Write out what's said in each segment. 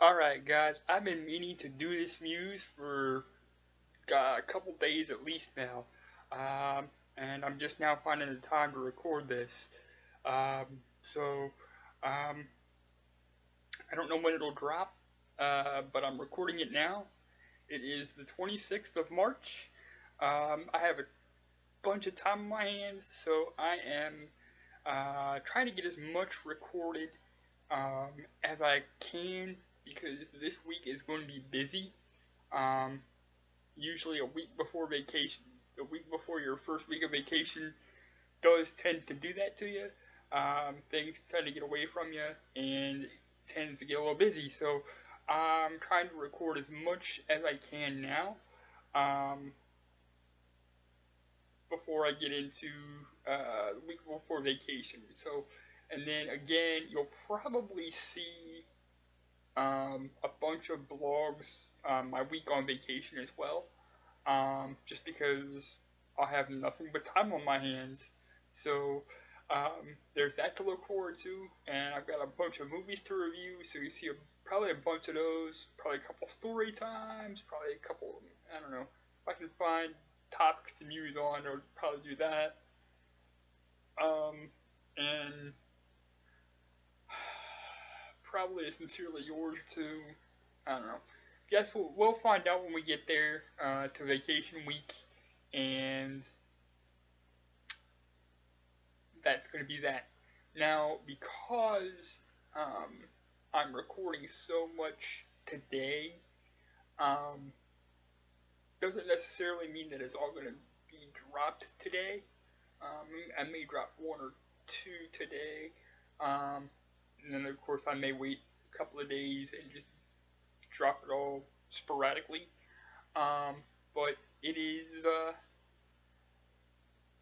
Alright, guys, I've been meaning to do this muse for a couple days at least now. Um, and I'm just now finding the time to record this. Um, so, um, I don't know when it'll drop, but I'm recording it now. It is the 26th of March. I have a bunch of time on my hands, so I am trying to get as much recorded um, as I can because this week is going to be busy. Um, Usually a week before vacation, a week before your first week of vacation does tend to do that to you. Things tend to get away from you and it tends to get a little busy. So I'm trying to record as much as I can now um, before I get into the week before vacation. So, and then again, you'll probably see a bunch of blogs my week on vacation as well. Just because I'll have nothing but time on my hands. So there's that to look forward to, and I've got a bunch of movies to review. So you see probably a bunch of those, probably a couple story times, probably a couple. I don't know if I can find topics to muse on. I'll probably do that. And probably a sincerely yours too. I don't know. Guess we'll find out when we get there to vacation week, and that's going to be that. Now, because um, I'm recording so much today, um, doesn't necessarily mean that it's all going to be dropped today. I may drop one or two today, um, and then of course I may wait a couple of days and just drop it all sporadically. Um, but it is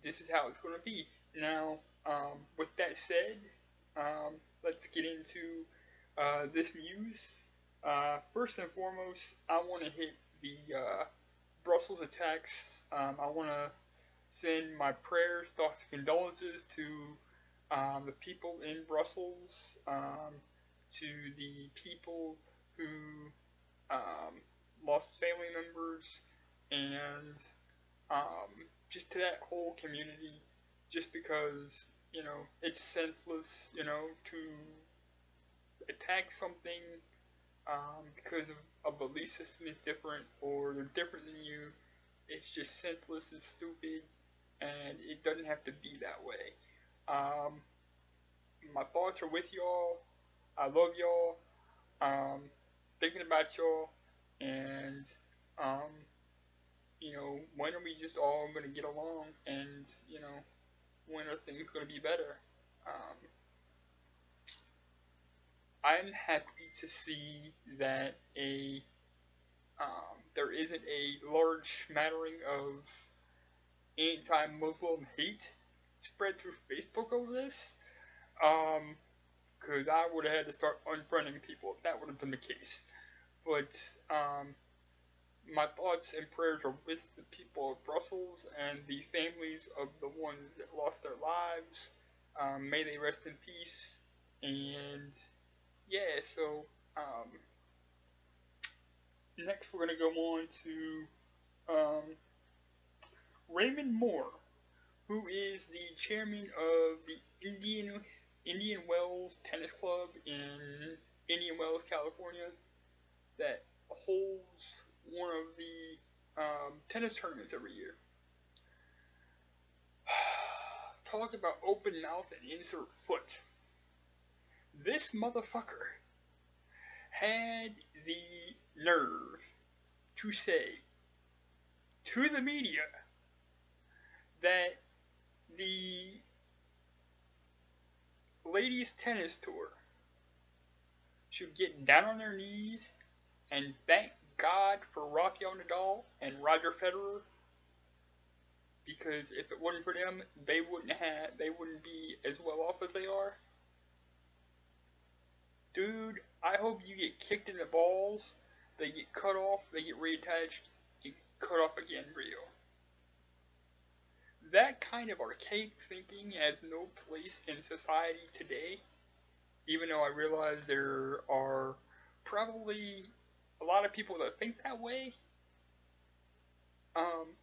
this is how it's going to be. Now, with that said, let's get into this muse. First and foremost, I want to hit the Brussels attacks. I want to send my prayers, thoughts, and condolences to the people in Brussels, to the people who um, lost family members, and just to that whole community, just because, it's senseless, to attack something because of a belief system is different or they're different than you. It's just senseless and stupid, and it doesn't have to be that way. Um, my thoughts are with y'all. I love y'all. Um, Thinking about y'all, and um, when are we just all going to get along, and when are things going to be better? Um, I'm happy to see that there isn't a large smattering of anti-Muslim hate spread through Facebook over this. Because I would have had to start unfriending people if that would have been the case. But my thoughts and prayers are with the people of Brussels and the families of the ones that lost their lives. May they rest in peace. And yeah, so next we're going to go on to Raymond Moore, who is the chairman of the Indian Wells Tennis Club in Indian Wells, California, that holds one of the tennis tournaments every year. Talk about open mouth and insert foot. This motherfucker had the nerve to say to the media that the ladies tennis tour should get down on their knees and thank God for Rafael Nadal and Roger Federer, because if it wasn't for them, they wouldn't be as well off as they are. Dude, I hope you get kicked in the balls, they get cut off, they get reattached, you cut off again real. That kind of archaic thinking has no place in society today, even though I realize there are probably a lot of people that think that way.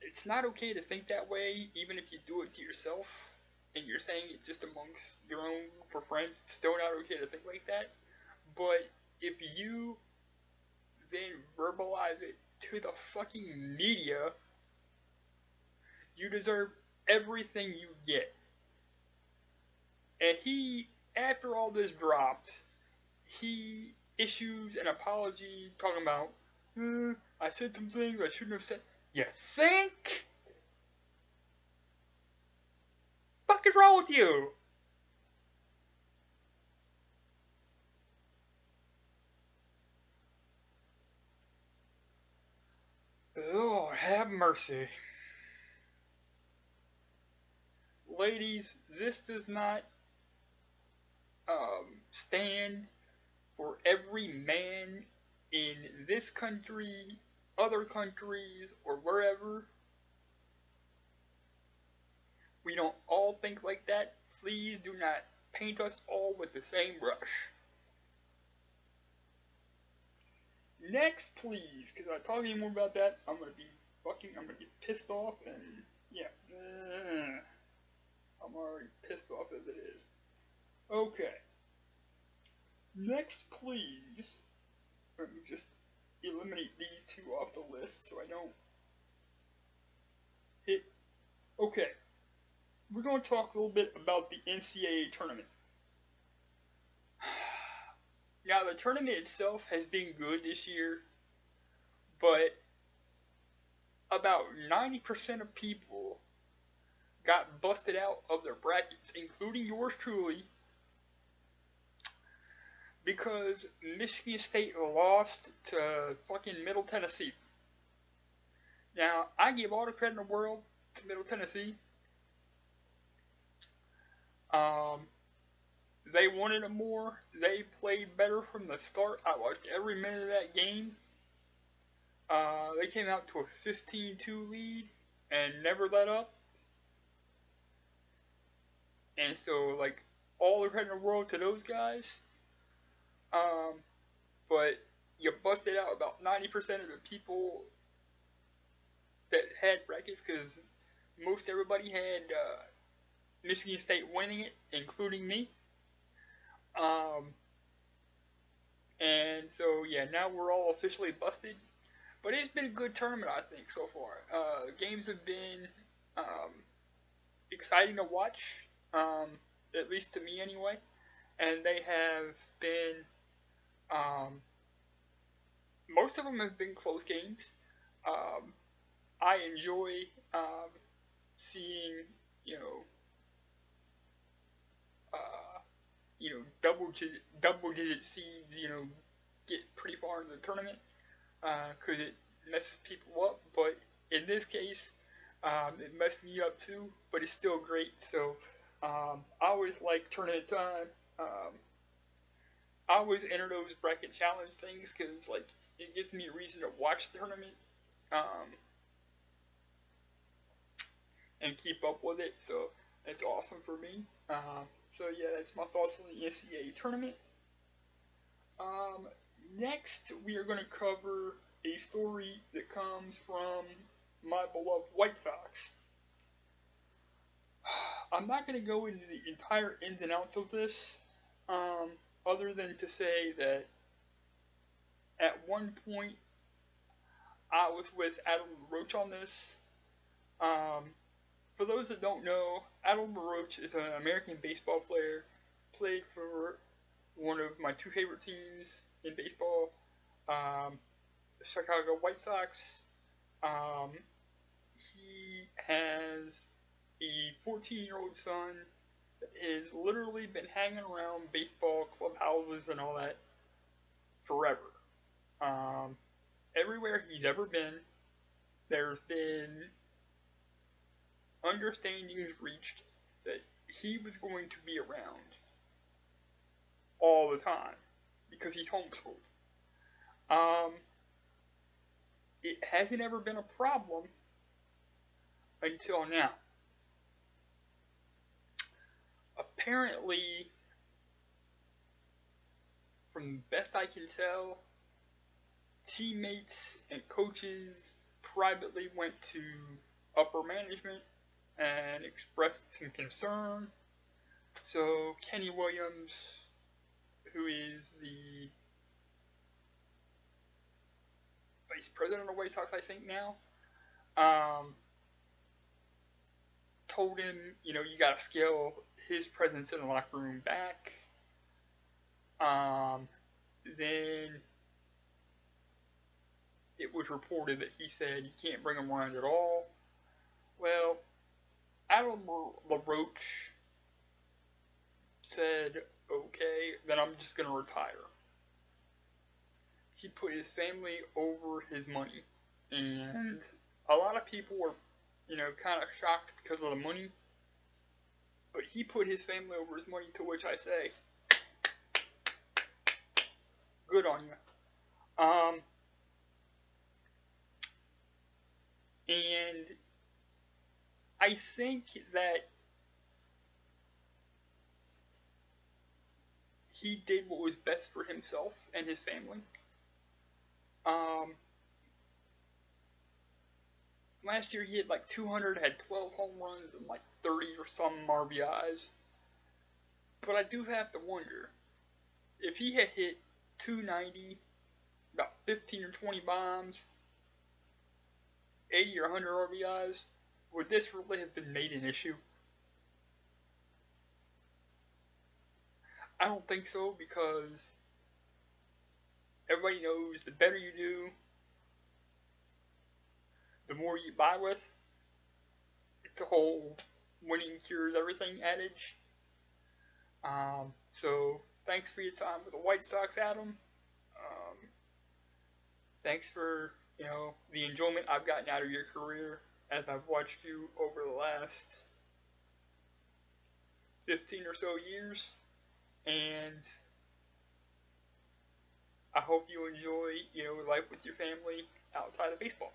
It's not okay to think that way, even if you do it to yourself, and you're saying it just amongst your own group of friends. It's still not okay to think like that. But if you then verbalize it to the fucking media, you deserve everything you get. And he, after all this dropped, he issues an apology talking about, I said some things I shouldn't have said. You think? Fuck is wrong with you? Lord have mercy. Ladies, this does not stand for every man in this country, other countries, or wherever. We don't all think like that. Please do not paint us all with the same brush. Next, please, because I talk any more about that, I'm gonna be pissed off, and yeah, I'm already pissed off as it is. Okay. Next, please. Let me just eliminate these two off the list so I don't hit. Okay. We're going to talk a little bit about the NCAA tournament. Now, the tournament itself has been good this year, but about 90% of people got busted out of their brackets, including yours truly, because Michigan State lost to fucking Middle Tennessee. Now, I give all the credit in the world to Middle Tennessee. They wanted it more. They played better from the start. I watched every minute of that game. They came out to a 15-2 lead and never let up. And so, like, all the credit in the world to those guys. But you busted out about 90% of the people that had brackets, because most everybody had Michigan State winning it, including me. And so, yeah, now we're all officially busted. But it's been a good tournament, I think, so far. The games have been exciting to watch, at least to me anyway. And they have been, most of them have been close games. I enjoy seeing, double digit seeds, get pretty far into the tournament, because it messes people up. But in this case, it messed me up too, but it's still great. So I always like tournament time. I always enter those bracket challenge things because, like, it gives me a reason to watch the tournament and keep up with it. So that's awesome for me. So yeah, that's my thoughts on the NCAA tournament. Next, we are going to cover a story that comes from my beloved White Sox. I'm not going to go into the entire ins and outs of this, other than to say that at one point I was with Adam Roach on this. For those that don't know, Adam Roach is an American baseball player, played for one of my two favorite teams in baseball, the Chicago White Sox. He has a 14-year-old son that has literally been hanging around baseball clubhouses and all that forever. Everywhere he's ever been, there's been understandings reached that he was going to be around all the time because he's homeschooled. It hasn't ever been a problem until now. Apparently, from the best I can tell, teammates and coaches privately went to upper management and expressed some concern. So Kenny Williams, who is the vice president of the White Sox, I think now, told him, you got to scale his presence in the locker room back. Then it was reported that he said you can't bring him around at all. Well, Adam LaRoche said, okay, then I'm just going to retire. He put his family over his money. And a lot of people were, kind of shocked because of the money. But he put his family over his money, to which I say, good on you. And I think that he did what was best for himself and his family. Last year he had like 200, had 12 home runs and like 30 or some RBIs. But I do have to wonder, if he had hit 290, about 15 or 20 bombs, 80 or 100 RBIs, would this really have been made an issue? I don't think so, because everybody knows the better you do, the more you buy with. It's a whole winning cures everything adage. So thanks for your time with the White Sox, Adam. Thanks for, the enjoyment I've gotten out of your career as I've watched you over the last 15 or so years. And I hope you enjoy, life with your family outside of baseball.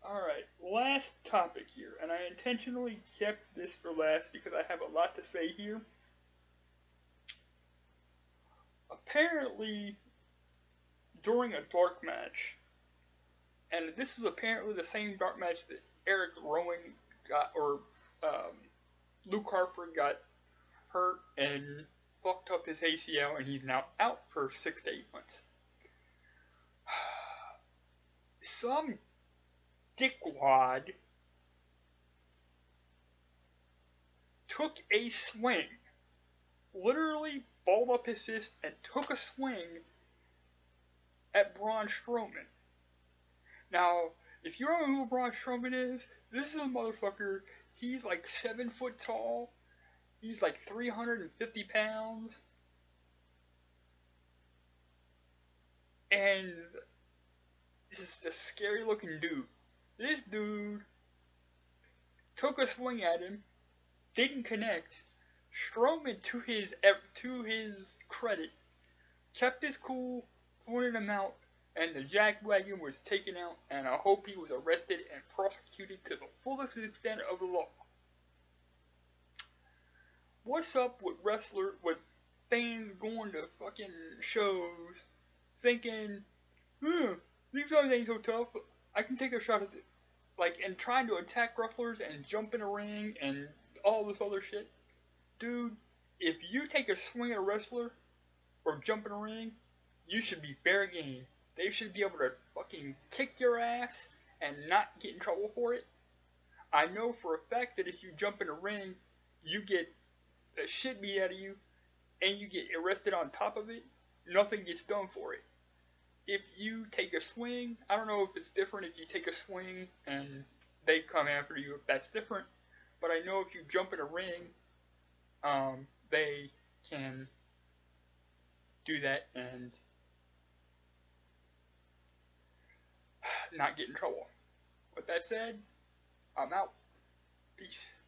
Alright, last topic here, and I intentionally kept this for last because I have a lot to say here. Apparently, during a dark match, and this was apparently the same dark match that Eric Rowan got, or Luke Harper got hurt and fucked up his ACL, and he's now out for 6 to 8 months. Some dickwad took a swing, literally balled up his fist and took a swing at Braun Strowman. Now, if you don't know who Braun Strowman is, this is a motherfucker. He's like 7 foot tall. He's like 350 pounds. And this is a scary looking dude. This dude took a swing at him, didn't connect. Strowman, to his credit, kept his cool, pointed him out, and the jackwagon was taken out, and I hope he was arrested and prosecuted to the fullest extent of the law. What's up with fans going to fucking shows thinking, these guys ain't so tough, I can take a shot at it. And trying to attack wrestlers and jump in a ring and all this other shit. Dude, if you take a swing at a wrestler or jump in a ring, you should be fair game. They should be able to fucking kick your ass and not get in trouble for it. I know for a fact that if you jump in a ring, you get the shit beat out of you and you get arrested on top of it. Nothing gets done for it. If you take a swing, I don't know if it's different if you take a swing and they come after you, if that's different. But I know if you jump in a ring, they can do that and not get in trouble. With that said, I'm out. Peace.